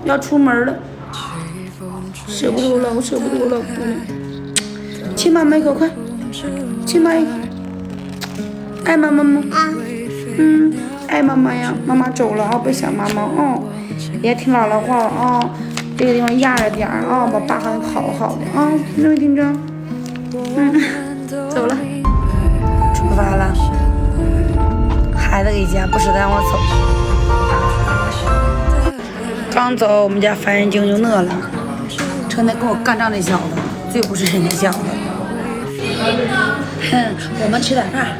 要出门了，舍不得了，我舍不得了，不能。亲妈妈一口，快，亲妈一口，爱妈妈吗？爱妈妈呀，妈妈走了啊，别想妈妈哦，也听姥姥话了啊，这个地方压着点啊，把爸喊好好的啊，听着听着，走了，出发了，孩子给家不舍得让我走，刚走我们家烦人精就乐了，成天跟我干仗那小子最不是人家小子，哼，我们吃点饭。